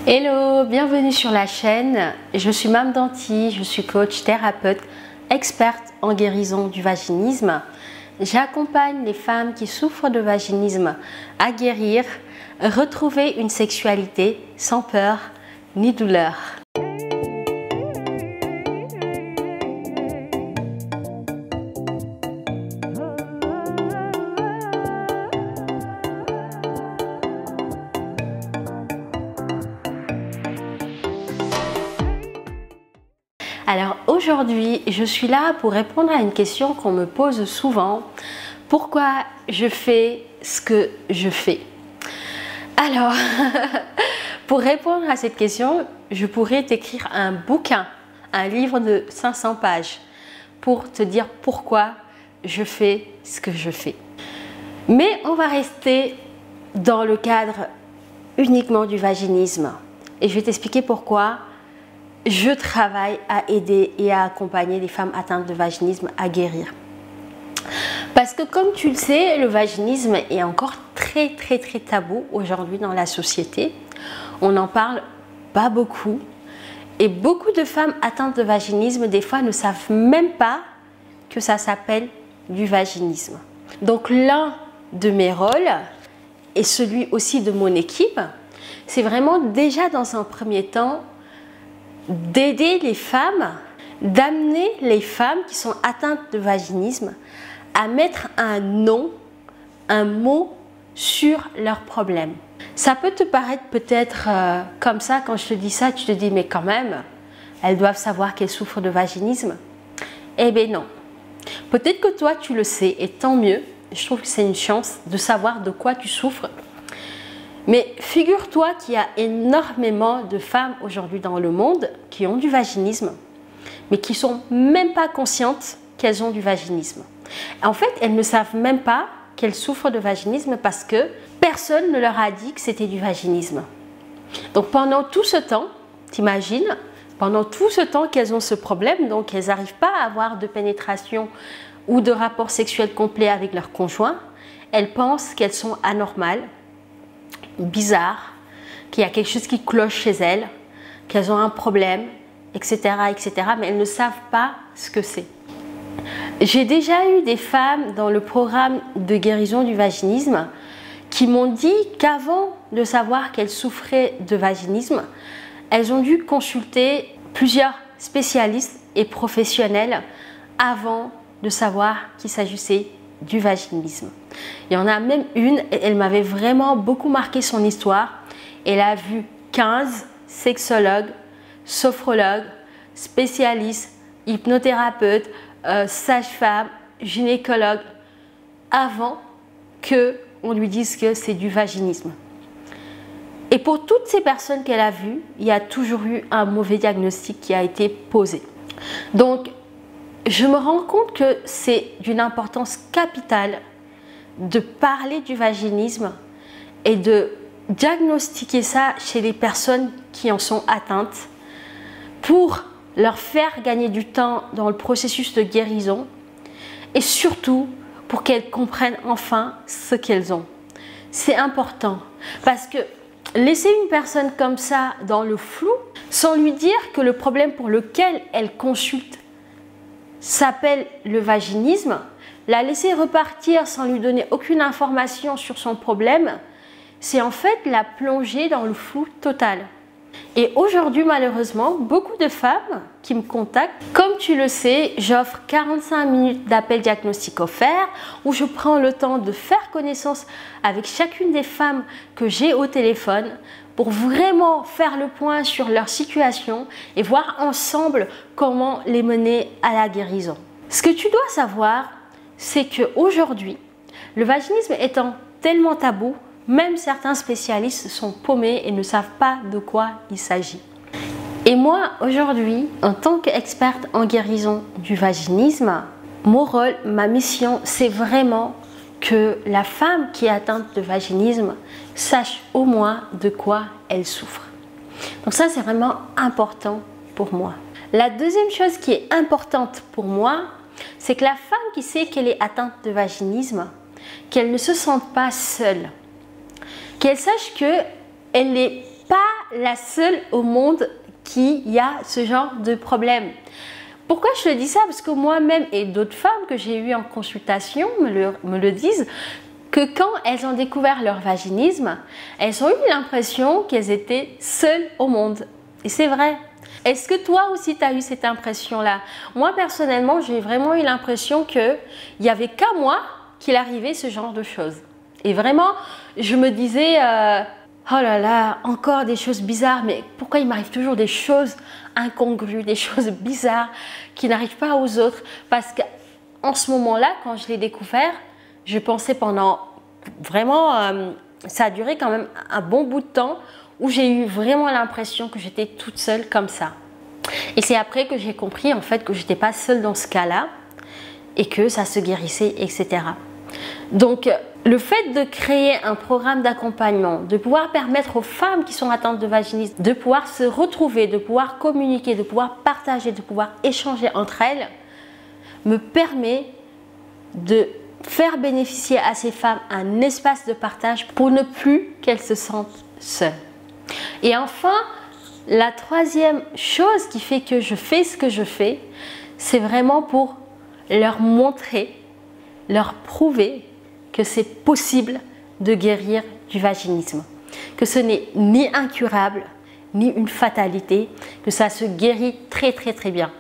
Hello, bienvenue sur la chaîne. Je suis Mame Danti, je suis coach, thérapeute, experte en guérison du vaginisme. J'accompagne les femmes qui souffrent de vaginisme à guérir, retrouver une sexualité sans peur ni douleur. Alors aujourd'hui, je suis là pour répondre à une question qu'on me pose souvent. Pourquoi je fais ce que je fais? Alors, pour répondre à cette question, je pourrais t'écrire un bouquin, un livre de 500 pages pour te dire pourquoi je fais ce que je fais. Mais on va rester dans le cadre uniquement du vaginisme et je vais t'expliquer pourquoi je travaille à aider et à accompagner les femmes atteintes de vaginisme à guérir. Parce que comme tu le sais, le vaginisme est encore très tabou aujourd'hui dans la société. On n'en parle pas beaucoup. Et beaucoup de femmes atteintes de vaginisme, des fois, ne savent même pas que ça s'appelle du vaginisme. Donc l'un de mes rôles, et celui aussi de mon équipe, c'est vraiment déjà dans un premier temps d'aider les femmes, d'amener les femmes qui sont atteintes de vaginisme à mettre un nom, un mot sur leurs problèmes. Ça peut te paraître peut-être comme ça, quand je te dis ça, tu te dis mais quand même, elles doivent savoir qu'elles souffrent de vaginisme. Eh bien non. Peut-être que toi tu le sais et tant mieux, je trouve que c'est une chance de savoir de quoi tu souffres. Mais figure-toi qu'il y a énormément de femmes aujourd'hui dans le monde qui ont du vaginisme, mais qui ne sont même pas conscientes qu'elles ont du vaginisme. En fait, elles ne savent même pas qu'elles souffrent de vaginisme parce que personne ne leur a dit que c'était du vaginisme. Donc pendant tout ce temps, t'imagines, pendant tout ce temps qu'elles ont ce problème, donc elles n'arrivent pas à avoir de pénétration ou de rapport sexuel complet avec leur conjoint, elles pensent qu'elles sont anormales, bizarre, qu'il y a quelque chose qui cloche chez elles, qu'elles ont un problème, etc., mais elles ne savent pas ce que c'est. J'ai déjà eu des femmes dans le programme de guérison du vaginisme qui m'ont dit qu'avant de savoir qu'elles souffraient de vaginisme, elles ont dû consulter plusieurs spécialistes et professionnels avant de savoir qu'il s'agissait du vaginisme. Il y en a même une, elle m'avait vraiment beaucoup marqué son histoire. Elle a vu 15 sexologues, sophrologues, spécialistes, hypnothérapeutes, sages-femmes, gynécologues avant qu'on lui dise que c'est du vaginisme. Et pour toutes ces personnes qu'elle a vues, il y a toujours eu un mauvais diagnostic qui a été posé. Donc, je me rends compte que c'est d'une importance capitale de parler du vaginisme et de diagnostiquer ça chez les personnes qui en sont atteintes pour leur faire gagner du temps dans le processus de guérison et surtout pour qu'elles comprennent enfin ce qu'elles ont. C'est important parce que laisser une personne comme ça dans le flou sans lui dire que le problème pour lequel elle consulte s'appelle le vaginisme, la laisser repartir sans lui donner aucune information sur son problème, c'est en fait la plonger dans le flou total. Et aujourd'hui, malheureusement, beaucoup de femmes qui me contactent, comme tu le sais, j'offre 45 minutes d'appel diagnostic offert où je prends le temps de faire connaissance avec chacune des femmes que j'ai au téléphone pour vraiment faire le point sur leur situation et voir ensemble comment les mener à la guérison. Ce que tu dois savoir, c'est qu'aujourd'hui, le vaginisme étant tellement tabou, même certains spécialistes sont paumés et ne savent pas de quoi il s'agit. Et moi, aujourd'hui, en tant qu'experte en guérison du vaginisme, mon rôle, ma mission, c'est vraiment que la femme qui est atteinte de vaginisme sache au moins de quoi elle souffre. Donc ça, c'est vraiment important pour moi. La deuxième chose qui est importante pour moi, c'est que la femme qui sait qu'elle est atteinte de vaginisme, qu'elle ne se sente pas seule, qu'elle sache qu'elle n'est pas la seule au monde qui a ce genre de problème. Pourquoi je te dis ça? Parce que moi-même et d'autres femmes que j'ai eues en consultation me le disent, que quand elles ont découvert leur vaginisme, elles ont eu l'impression qu'elles étaient seules au monde. Et c'est vrai. Est-ce que toi aussi tu as eu cette impression-là? Moi personnellement, j'ai vraiment eu l'impression qu'il n'y avait qu'à moi qu'il arrivait ce genre de choses. Et vraiment, je me disais, oh là là, encore des choses bizarres, mais pourquoi il m'arrive toujours des choses incongrues, des choses bizarres qui n'arrivent pas aux autres? Parce qu'en ce moment-là, quand je l'ai découvert, je pensais pendant vraiment, ça a duré quand même un bon bout de temps où j'ai eu vraiment l'impression que j'étais toute seule comme ça. Et c'est après que j'ai compris en fait que je n'étais pas seule dans ce cas-là et que ça se guérissait, etc. Donc, le fait de créer un programme d'accompagnement, de pouvoir permettre aux femmes qui sont atteintes de vaginisme de pouvoir se retrouver, de pouvoir communiquer, de pouvoir partager, de pouvoir échanger entre elles, me permet de faire bénéficier à ces femmes un espace de partage pour ne plus qu'elles se sentent seules. Et enfin, la troisième chose qui fait que je fais ce que je fais, c'est vraiment pour leur montrer, leur prouver que c'est possible de guérir du vaginisme, que ce n'est ni incurable, ni une fatalité, que ça se guérit très bien.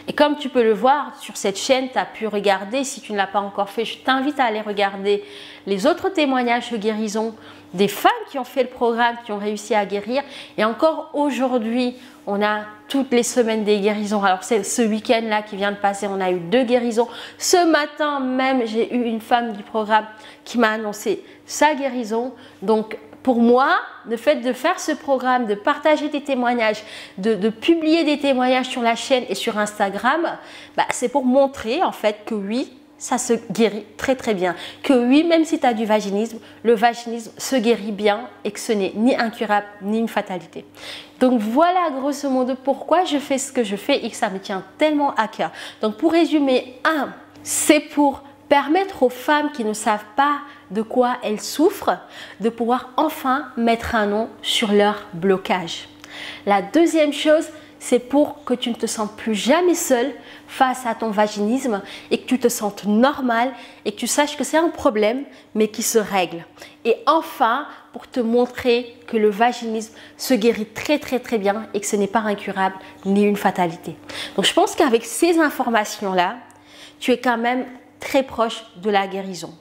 Et comme tu peux le voir sur cette chaîne, tu as pu regarder, si tu ne l'as pas encore fait, je t'invite à aller regarder les autres témoignages de guérison des femmes qui ont fait le programme, qui ont réussi à guérir. Et encore aujourd'hui, on a toutes les semaines des guérisons. Alors c'est ce week-end-là qui vient de passer, on a eu 2 guérisons. Ce matin même, j'ai eu une femme du programme qui m'a annoncé sa guérison. Donc pour moi, le fait de faire ce programme, de partager des témoignages, de publier des témoignages sur la chaîne et sur Instagram, c'est pour montrer en fait que oui, ça se guérit très bien. Que oui, même si tu as du vaginisme, le vaginisme se guérit bien et que ce n'est ni incurable ni une fatalité. Donc voilà grosso modo pourquoi je fais ce que je fais et que ça me tient tellement à cœur. Donc pour résumer, c'est pour permettre aux femmes qui ne savent pas de quoi elles souffrent de pouvoir enfin mettre un nom sur leur blocage. La deuxième chose, c'est pour que tu ne te sentes plus jamais seule face à ton vaginisme et que tu te sentes normal et que tu saches que c'est un problème mais qui se règle. Et enfin, pour te montrer que le vaginisme se guérit très bien et que ce n'est pas incurable ni une fatalité. Donc je pense qu'avec ces informations-là, tu es quand même très proche de la guérison.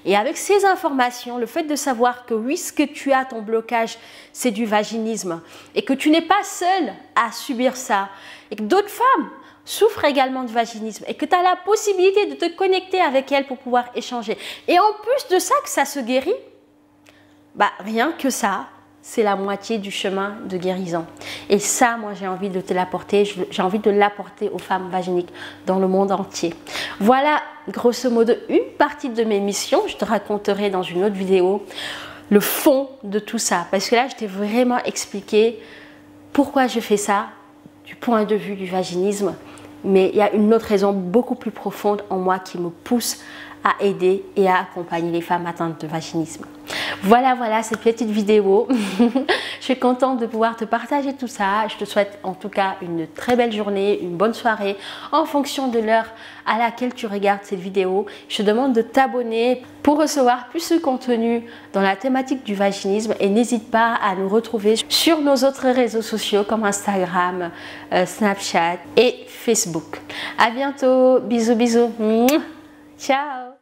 Et avec ces informations, le fait de savoir que oui, ce que tu as, ton blocage, c'est du vaginisme et que tu n'es pas seule à subir ça et que d'autres femmes souffrent également de vaginisme et que tu as la possibilité de te connecter avec elles pour pouvoir échanger. Et en plus de ça, que ça se guérit, rien que ça, c'est la moitié du chemin de guérison. Et ça, moi, j'ai envie de te l'apporter. J'ai envie de l'apporter aux femmes vaginiques dans le monde entier. Voilà, grosso modo, une partie de mes missions. Je te raconterai dans une autre vidéo le fond de tout ça. Parce que là, je t'ai vraiment expliqué pourquoi je fais ça du point de vue du vaginisme. Mais il y a une autre raison beaucoup plus profonde en moi qui me pousse à aider et à accompagner les femmes atteintes de vaginisme. Voilà cette petite vidéo. Je suis contente de pouvoir te partager tout ça. Je te souhaite en tout cas une très belle journée, une bonne soirée en fonction de l'heure à laquelle tu regardes cette vidéo. Je te demande de t'abonner pour recevoir plus de contenu dans la thématique du vaginisme et n'hésite pas à nous retrouver sur nos autres réseaux sociaux comme Instagram, Snapchat et Facebook. À bientôt. Bisous. Ciao.